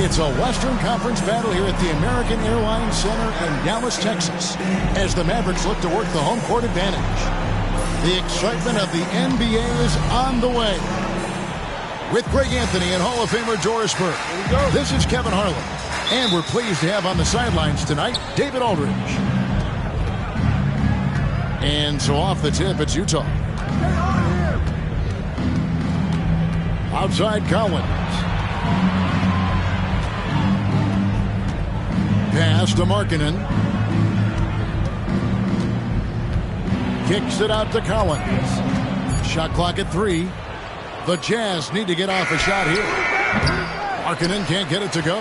It's a Western Conference battle here at the American Airlines Center in Dallas, Texas, as the Mavericks look to work the home court advantage. The excitement of the NBA is on the way. With Greg Anthony and Hall of Famer Doris Burke, this is Kevin Harlan. And we're pleased to have on the sidelines tonight, David Aldridge. And so off the tip, it's Utah. Outside Collins. Pass to Markkanen. Kicks it out to Collins. Shot clock at 3. The Jazz need to get off a shot here. Markkanen can't get it to go.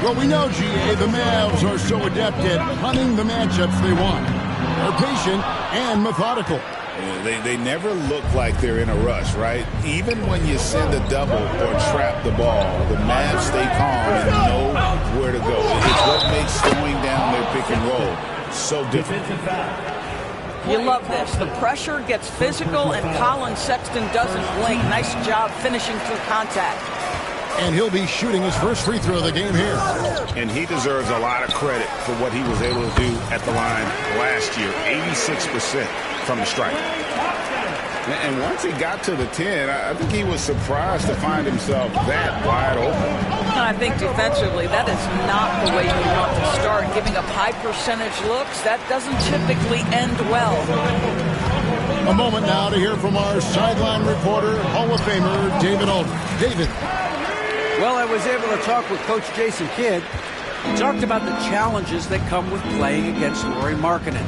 Well, we know, GA, the Mavs are so adept at hunting the matchups they want. They're patient and methodical. They never look like they're in a rush, right? Even when you send a double or trap the ball, the Mavs stay calm and know where to go. It's what makes slowing down their pick and roll so different. You love this. The pressure gets physical, and Colin Sexton doesn't blink. Nice job finishing through contact. And he'll be shooting his first free throw of the game here. And he deserves a lot of credit for what he was able to do at the line last year. 86% from the stripe. And once he got to the 10, I think he was surprised to find himself that wide open. I think defensively, that is not the way you want to start. Giving up high percentage looks, that doesn't typically end well. A moment now to hear from our sideline reporter, Hall of Famer David Aldridge. David. Well, I was able to talk with Coach Jason Kidd. He talked about the challenges that come with playing against Lauri Markkanen.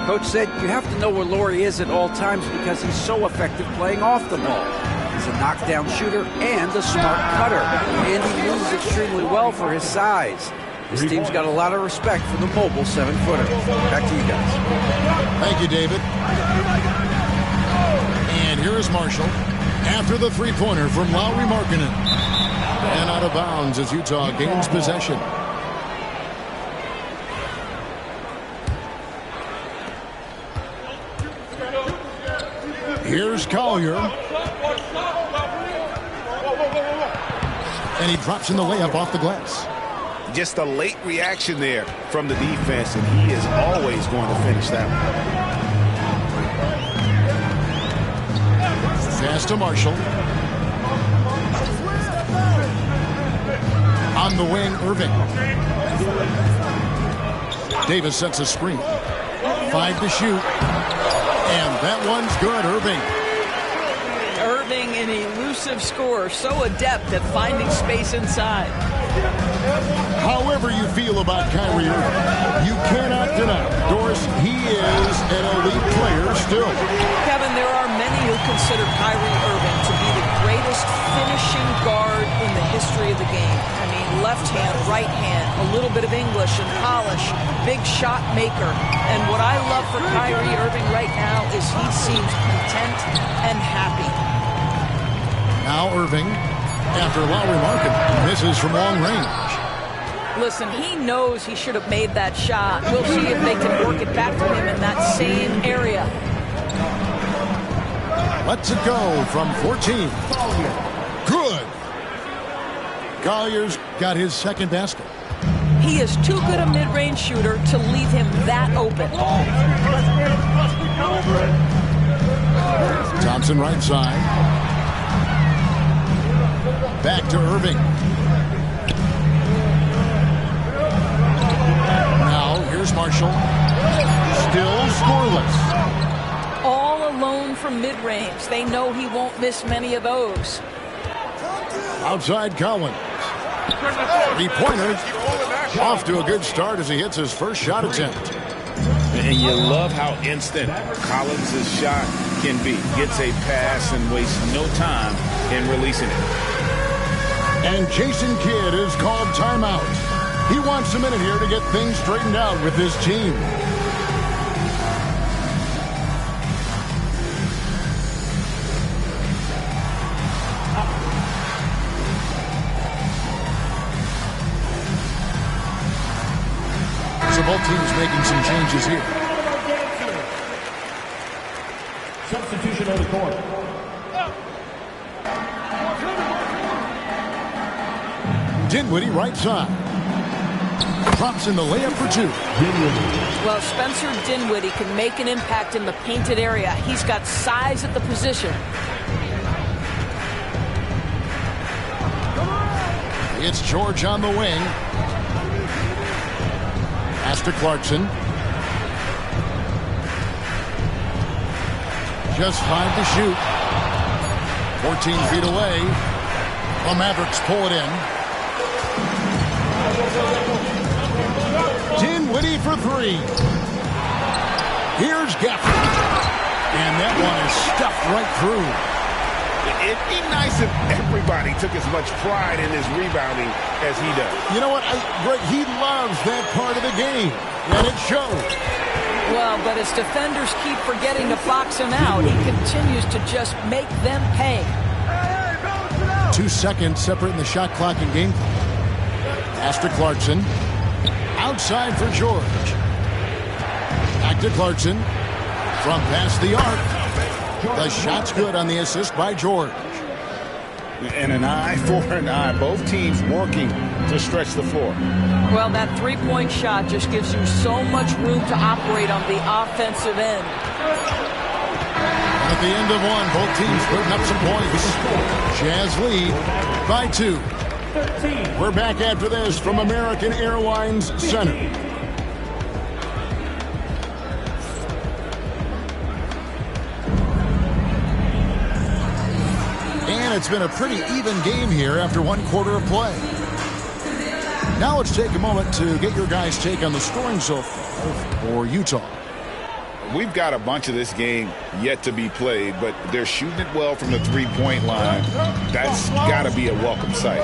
Coach said you have to know where Lauri is at all times because he's so effective playing off the ball. He's a knockdown shooter and a smart cutter, and he moves extremely well for his size. This team's got a lot of respect for the mobile 7-footer. Back to you guys. Thank you, David. And here is Marshall after the three-pointer from Lauri Markkanen. And out of bounds as Utah gains possession. Here's Collier. And he drops in the layup off the glass. Just a late reaction there from the defense, and he is always going to finish that one. Pass to Marshall. On the wing, Irving. Davis sets a screen. 5 to shoot. And that one's good, Irving. Irving, an elusive scorer, so adept at finding space inside. However you feel about Kyrie Irving, you cannot deny, Doris, he is an elite player still. Kevin, there are many who consider Kyrie Irving to be the greatest finishing guard in the history of the game. I mean, left hand, right hand, a little bit of English and polish, big shot maker. And what I love for Kyrie Irving right now is he seems content and happy. Now Irving, after Lauri Markkanen misses from long range. Listen, he knows he should have made that shot. We'll see if they can work it back to him in that same area. Lets it go from 14. Good. Collier's got his second basket. He is too good a mid-range shooter to leave him that open. Thompson right side. Back to Irving. Now here's Marshall. Still scoreless. All alone from mid-range. They know he won't miss many of those. Outside Collins. Three-pointer. Off to a good start as he hits his first shot attempt. And you love how instant Collins' shot can be. Gets a pass and wastes no time in releasing it. And Jason Kidd is called timeout. He wants a minute here to get things straightened out with his team. So both teams making some changes here. Substitution on the court. Dinwiddie right side. Drops in the layup for two. Well, Spencer Dinwiddie can make an impact in the painted area. He's got size at the position. It's George on the wing. Pass to Clarkson. Just 5 to shoot. 14 feet away. The Mavericks pull it in. Dinwiddie for three. Here's Gafford. And that one is stuffed right through. It'd be nice if everybody took as much pride in his rebounding as he does. You know what? Greg, he loves that part of the game, and it shows. Well, but as defenders keep forgetting to box him out, he continues to just make them pay. 2 seconds separating the shot clock and game clock. Pass to Clarkson. Outside for George. Back to Clarkson. From past the arc. The shot's good on the assist by George. And an eye for an eye. Both teams working to stretch the floor. Well, that three-point shot just gives you so much room to operate on the offensive end. At the end of one, both teams putting up some points. Jazz lead by 2. We're back after this from American Airlines Center. And it's been a pretty even game here after 1 quarter of play. Now let's take a moment to get your guys' take on the scoring so far for Utah. We've got a bunch of this game yet to be played, but they're shooting it well from the three-point line. That's got to be a welcome sight.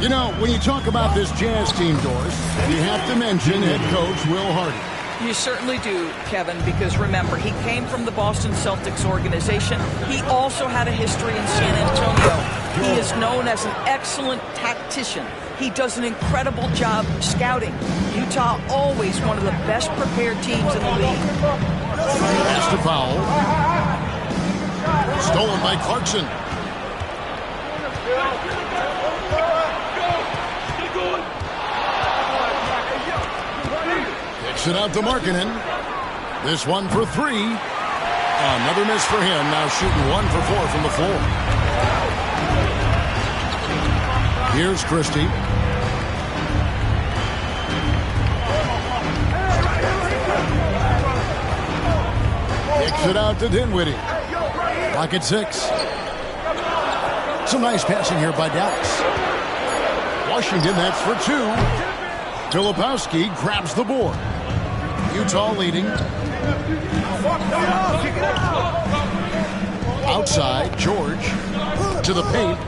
You know, when you talk about this Jazz team, Doris, you have to mention head coach Will Hardy. You certainly do, Kevin, because remember, he came from the Boston Celtics organization. He also had a history in San Antonio. He is known as an excellent tactician. He does an incredible job scouting. Utah always one of the best prepared teams in the league. Pass to foul. Stolen by Clarkson. Kicks it out to Markkanen. This one for 3. Another miss for him. Now shooting 1 for 4 from the floor. Here's Christie. Kicks it out to Dinwiddie. Clock at 6. Some nice passing here by Dallas. Washington, that's for 2. Filipowski grabs the board. Utah leading. Outside, George to the paint.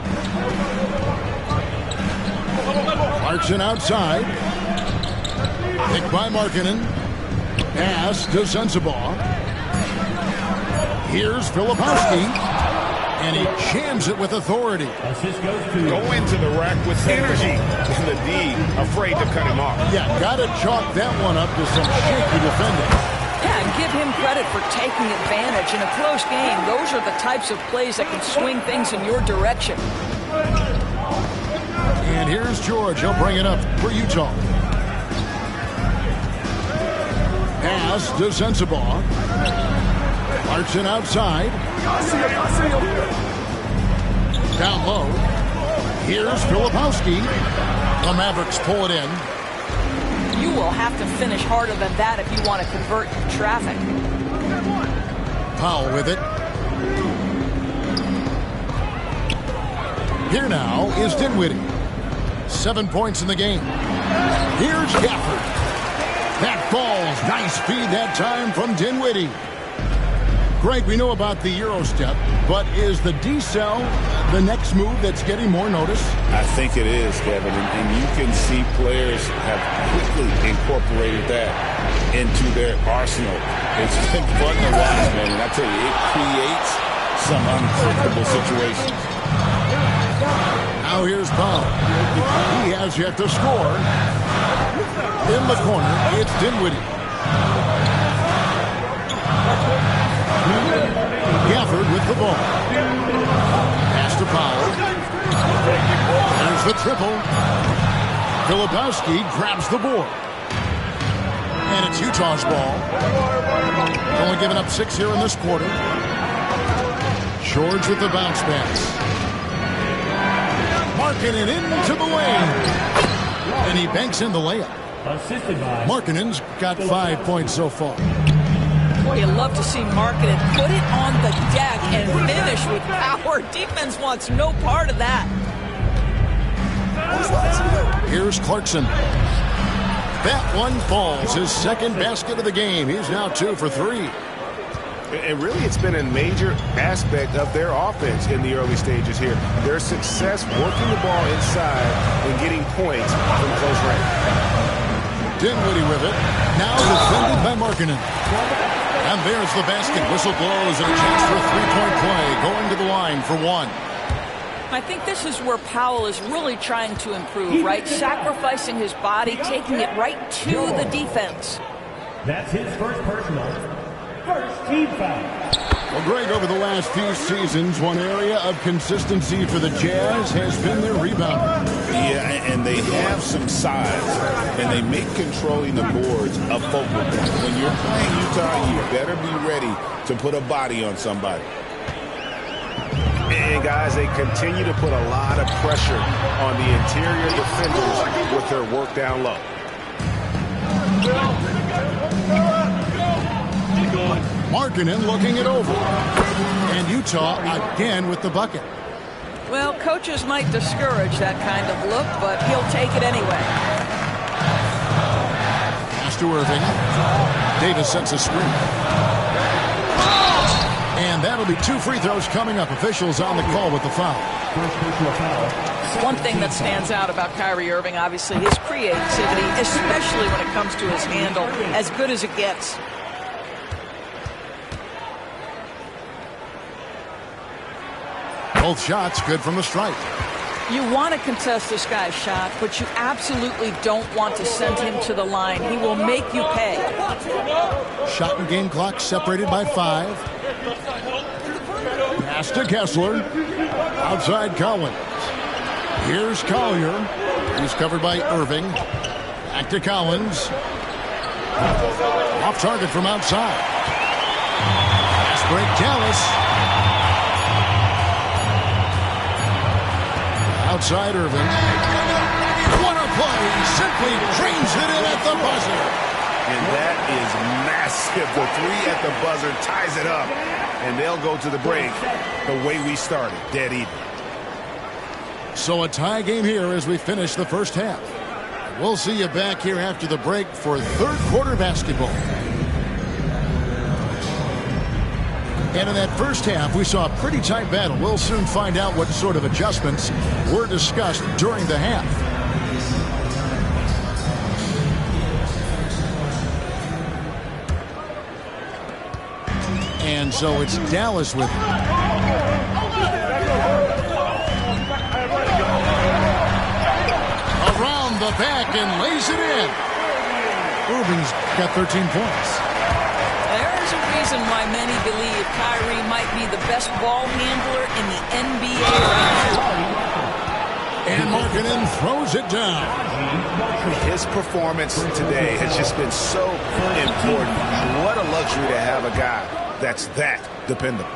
Clarkson outside. Picked by Markkanen. Pass to Sensabaugh. Here's Filipowski. And he jams it with authority. Go into the rack with energy. And the D afraid to cut him off. Yeah, got to chalk that one up to some shaky defending. Yeah, and give him credit for taking advantage. In a close game, those are the types of plays that can swing things in your direction. And here's George. He'll bring it up for Utah. Pass to Sensabaugh. Clarkson outside. Down low. Here's Filipowski. The Mavericks pull it in. You will have to finish harder than that if you want to convert traffic. Powell with it. Here now is Dinwiddie. 7 points in the game. Here's Gafford. That falls. Nice feed that time from Dinwiddie. Greg, we know about the Euro step, but is the decel the next move that's getting more notice? I think it is, Kevin, and you can see players have quickly incorporated that into their arsenal. It's been fun to watch, man, and I tell you, it creates some uncomfortable situations. Now here's Powell. He has yet to score. In the corner, it's Dinwiddie. Gafford with the ball. Pass to Powell. There's the triple. Filipowski grabs the board. And it's Utah's ball. Only giving up 6 here in this quarter. George with the bounce pass. Markkanen into the lane. And he banks in the layup. Markkanen's got 5 points so far. Boy, you love to see Markkanen put it on the deck and finish with power. Defense wants no part of that. Here's Clarkson. That one falls. His second basket of the game. He's now 2 for 3. And really, it's been a major aspect of their offense in the early stages here. Their success working the ball inside and getting points from close range. Dinwiddie with it. Now defended by Markkanen. And there's the basket. Whistle blows and a chance for a three-point play. Going to the line for 1. I think this is where Powell is really trying to improve, right? Sacrificing his body, taking it right to the defense. That's his first personal. First team foul. Well, Greg, over the last few seasons, one area of consistency for the Jazz has been their rebounding. Yeah, and they have some size, and they make controlling the boards a focal point. When you're playing Utah, you better be ready to put a body on somebody. And, guys, they continue to put a lot of pressure on the interior defenders with their work down low. Markkanen looking it over. And Utah again with the bucket. Well, coaches might discourage that kind of look, but he'll take it anyway. Pass to Irving. Davis sets a screen. And that'll be 2 free throws coming up. Officials on the call with the foul. One thing that stands out about Kyrie Irving, obviously, his creativity, especially when it comes to his handle, as good as it gets. Both shots good from the stripe. You want to contest this guy's shot, but you absolutely don't want to send him to the line. He will make you pay. Shot and game clock separated by 5. Pass to Kessler. Outside Collins. Here's Collier. He's covered by Irving. Back to Collins. Off target from outside. Fast break Dallas. Outside Irving. What a play. Simply drains it in at the buzzer. And that is massive. The 3 at the buzzer ties it up. And they'll go to the break the way we started, dead even. So a tie game here as we finish the first half. We'll see you back here after the break for third quarter basketball. And in that first half, we saw a pretty tight battle. We'll soon find out what sort of adjustments were discussed during the half. And so it's Dallas with it. Around the back and lays it in. Irving's got 13 points. There's a reason why many believe Kyrie might be the best ball handler in the NBA right now. And Markkanen throws it down. His performance today has just been so important. What a luxury to have a guy that's that dependable.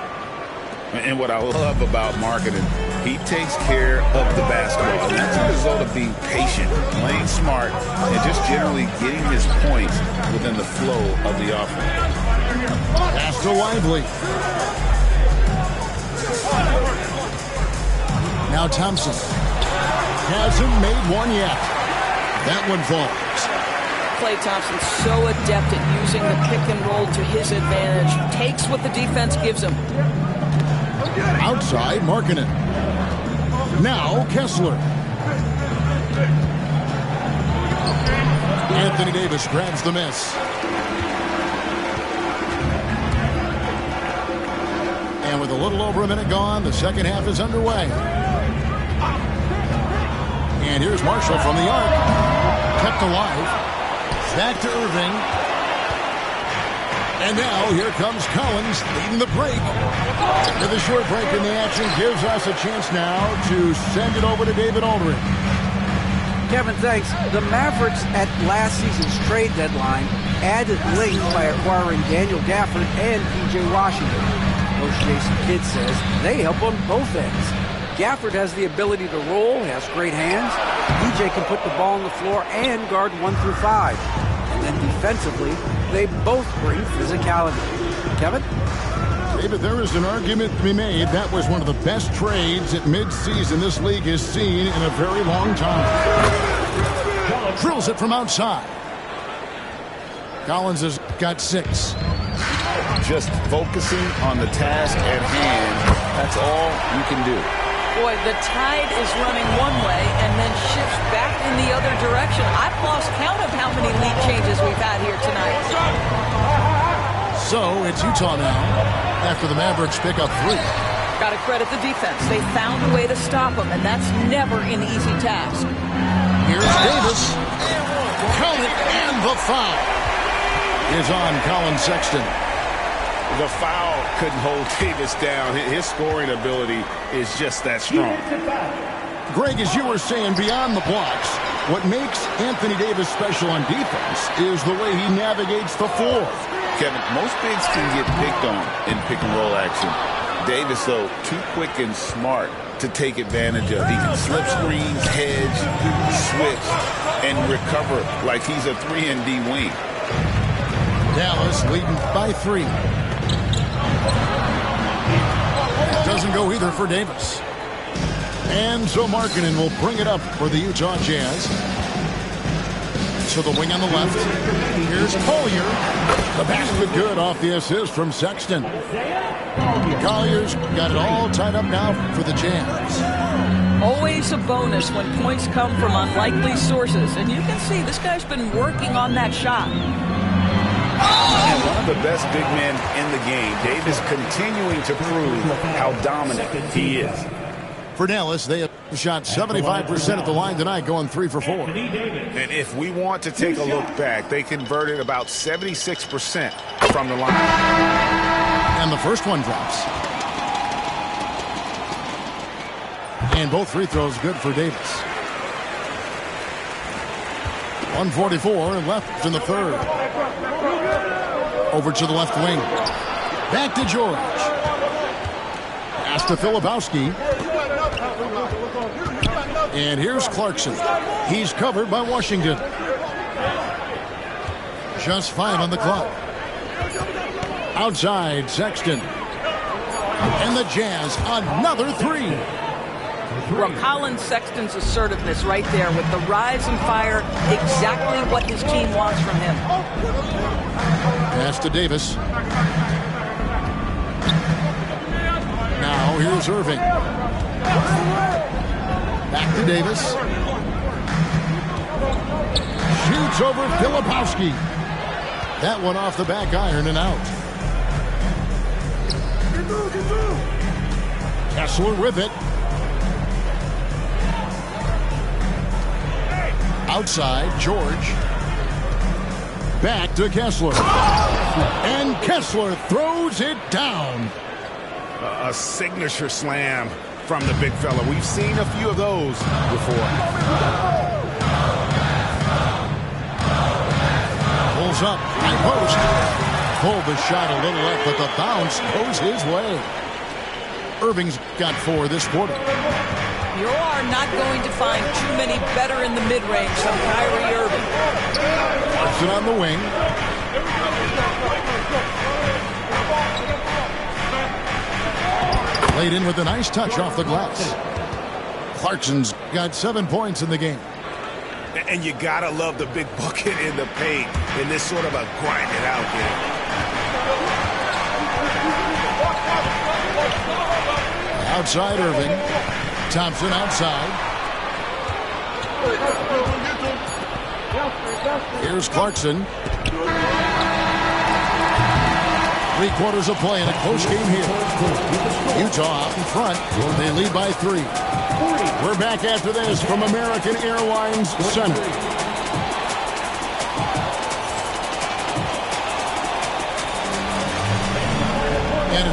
And what I love about Markkanen, he takes care of the basketball. And that's a result of being patient, playing smart, and just generally getting his points within the flow of the offense. Pass to Lively. Now Thompson. Hasn't made one yet. That one falls. Klay Thompson's so adept at using the pick and roll to his advantage. Takes what the defense gives him. Outside, Markkanen. Now Kessler. Anthony Davis grabs the miss. And with a little over a minute gone, the second half is underway. And here's Marshall from the arc. Kept alive. Back to Irving. And now here comes Collins leading the break. With a short break in the action gives us a chance now to send it over to David Aldridge. Kevin, thanks. The Mavericks at last season's trade deadline added length by acquiring Daniel Gafford and P.J. Washington. Coach Jason Kidd says they help on both ends. Gafford has the ability to roll, has great hands. P.J. can put the ball on the floor and guard 1 through 5. And then defensively, they both bring physicality. Kevin? David, there is an argument to be made. That was one of the best trades at midseason this league has seen in a very long time. Drills it from outside. Collins has got 6. Just focusing on the task at hand, that's all you can do. Boy, the tide is running one way and then shifts back in the other direction. I've lost count of how many lead changes we've had here tonight. So it's Utah now after the Mavericks pick up 3. Got to credit the defense. They found a way to stop them, and that's never an easy task. Here's Davis. Count it, and the foul is on Colin Sexton. The foul couldn't hold Davis down. His scoring ability is just that strong. Greg, as you were saying, beyond the blocks, what makes Anthony Davis special on defense is the way he navigates the floor. Kevin, most bigs can get picked on in pick-and-roll action. Davis, though, too quick and smart to take advantage of. He can slip screens, hedge, switch, and recover like he's a 3-and-D wing. Dallas leading by 3. It doesn't go either for Davis. And so Markkanen will bring it up for the Utah Jazz. So the wing on the left. Here's Collier. The basket good off the assist from Sexton. Collier's got it all tied up now for the Jazz. Always a bonus when points come from unlikely sources. And you can see this guy's been working on that shot. And one of the best big men in the game. Davis continuing to prove how dominant he is. For Dallas, they have shot 75% at the line tonight, going 3 for 4. And if we want to take a look back, they converted about 76% from the line. And the first one drops. And both free throws good for Davis. 1:44 left in the third. Over to the left wing. Back to George. Pass to Filipowski. And here's Clarkson. He's covered by Washington. Just 5 on the clock. Outside, Sexton. And the Jazz, another 3. Well, Colin Sexton's assertiveness right there with the rise and fire, exactly what his team wants from him. Pass to Davis. Now here's Irving. Back to Davis. Shoots over Filipowski. That one off the back iron and out. Kessler with it. Outside, George. Back to Kessler. And Kessler throws it down. A signature slam from the big fella. We've seen a few of those before. Pulls up, high post. Pulled the shot a little left, but the bounce goes his way. Irving's got 4 this quarter. You are not going to find too many better in the mid-range than Kyrie Irving. Clarkson on the wing. Laid in with a nice touch off the glass. Clarkson's got 7 points in the game. And you gotta love the big bucket in the paint in this sort of a grind it out game. Outside Irving. Thompson outside. Here's Clarkson. 3/4 of play in a close game here. Utah out in front. They lead by 3. We're back after this from American Airlines Center.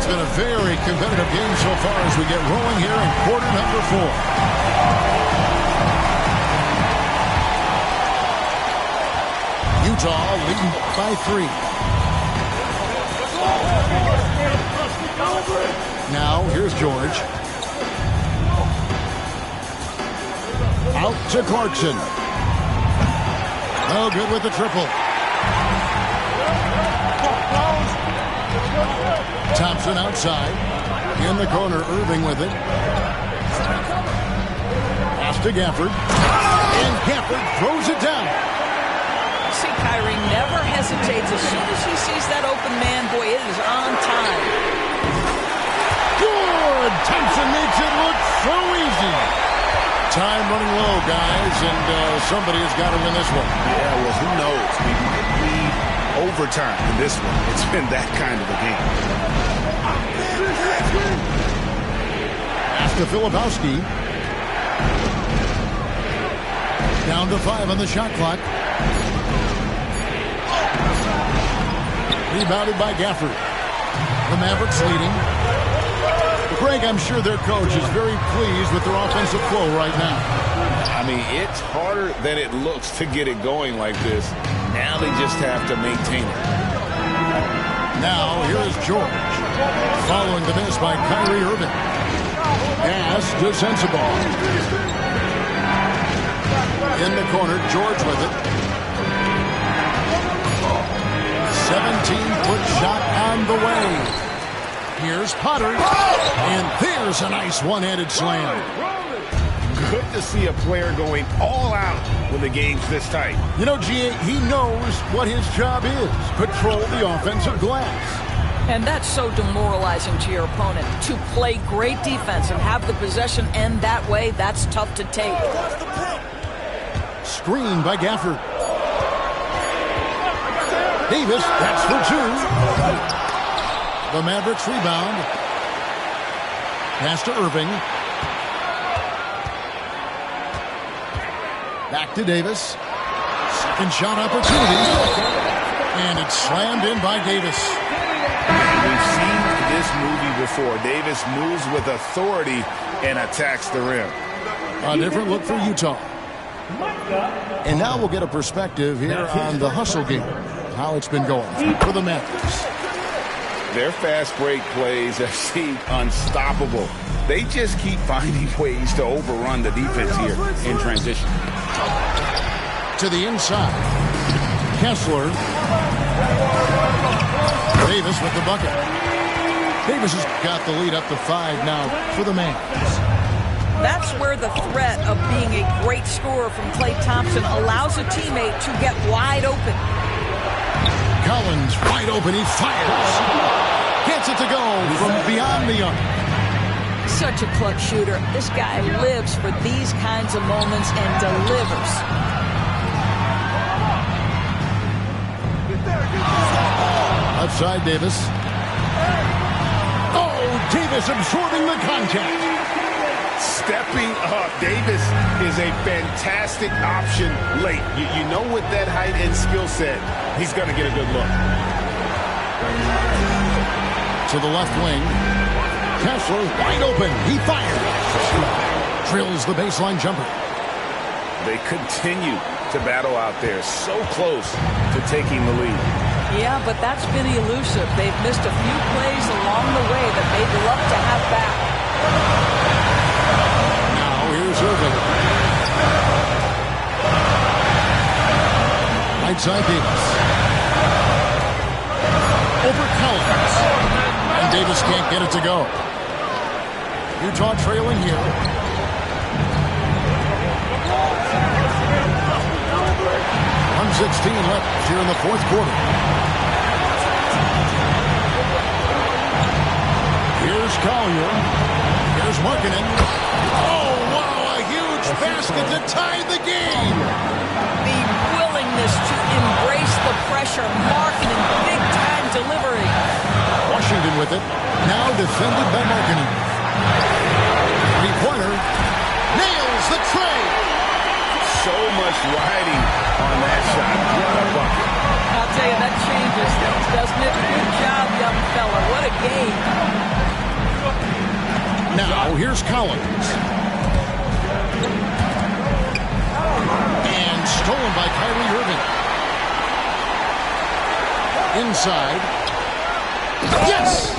been a very competitive game so far as we get rolling here in quarter number 4. Utah leading by 3. Now, here's George. Out to Clarkson. No good with the triple. Thompson outside. In the corner, Irving with it. Pass to Gafford. And Gafford throws it down. See, Kyrie never hesitates. As soon as he sees that open man, boy, it is on time. Good! Thompson makes it look so easy. Time running low, guys, and somebody has got to win this one. Yeah, well, who knows? We might need overtime in this one. It's been that kind of a game. Pass to Filipowski. Down to 5 on the shot clock. Rebounded by Gafford. The Mavericks leading. Greg, I'm sure their coach is very pleased with their offensive flow right now. I mean, it's harder than it looks to get it going like this. Now they just have to maintain it. Now, here is George. Following the miss by Kyrie Irving. Pass to Sensabaugh. In the corner, George with it. 17-foot shot on the way. Here's Potter. And there's a nice one-handed slam. Good to see a player going all out when the game's this tight. You know, G.A., he knows what his job is. Control the offensive glass. And that's so demoralizing to your opponent. To play great defense and have the possession end that way, that's tough to take. Screen by Gafford. Davis, that's for 2. The Mavericks rebound. Pass to Irving. Back to Davis. Second shot opportunity. And it's slammed in by Davis. We've seen this movie before. Davis moves with authority and attacks the rim. A different look for Utah. And now we'll get a perspective here on the hustle game. How it's been going for the Mavericks. Their fast break plays have seemed unstoppable. They just keep finding ways to overrun the defense here in transition. To the inside. Kessler. Davis with the bucket. Davis has got the lead up to 5 now for the Mavs. That's where the threat of being a great scorer from Klay Thompson allows a teammate to get wide open. Collins wide open, he fires. Gets it to go from beyond the arc. Such a clutch shooter. This guy lives for these kinds of moments and delivers. Outside Davis. Oh, Davis absorbing the contact. Stepping up. Davis is a fantastic option late. You know, with that height and skill set, he's going to get a good look. To the left wing. Kessler wide open. He fires. Drills the baseline jumper. They continue to battle out there. So close to taking the lead. Yeah, but that's been elusive. They've missed a few plays along the way that they'd love to have back. Here's Irving. Right side Davis. Over Collins. And Davis can't get it to go. Utah trailing here. .116 left here in the fourth quarter. Here's Collier. Here's Markkanen. Oh, wow, a huge basket to tie the game. The willingness to embrace the pressure. Markkanen, big-time delivery. Washington with it. Now defended by Markkanen. Three-pointer. Nails the tray. So much riding on that shot. What a bucket. I'll tell you, that changes things, doesn't it? Good job, young fella. What a game. Now, here's Collins. And stolen by Kyrie Irving. Inside. Yes!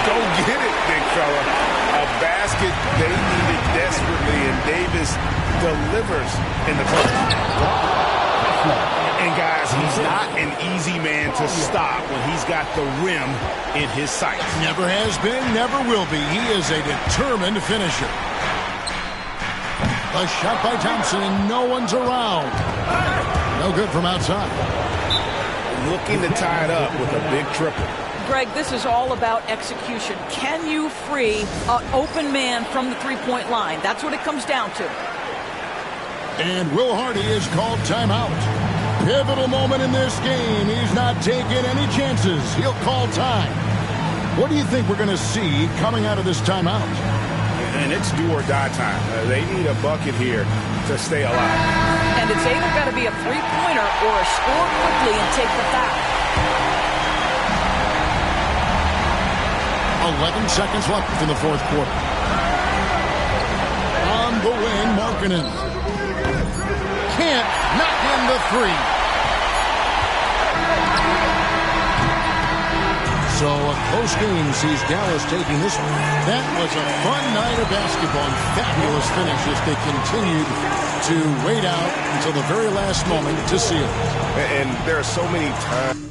Go get it, big fella. A basket they needed desperately, and Davis delivers in the clutch. And guys, he's not an easy man to stop when he's got the rim in his sights. Never has been, never will be. He is a determined finisher. A shot by Thompson, and no one's around. No good from outside. Looking to tie it up with a big triple. Greg, this is all about execution. Can you free an open man from the three-point line? That's what it comes down to. And Will Hardy is called timeout. Pivotal moment in this game. He's not taking any chances. He'll call time. What do you think we're going to see coming out of this timeout? And it's do or die time. They need a bucket here to stay alive. And it's either got to be a three-pointer or a score quickly and take the foul. 11 seconds left in the fourth quarter. On the wing, Markkanen. Can't knock in the three. So a close game sees Dallas taking this one. That was a fun night of basketball and fabulous finish as they continued to wait out until the very last moment to seal it. And there are so many times.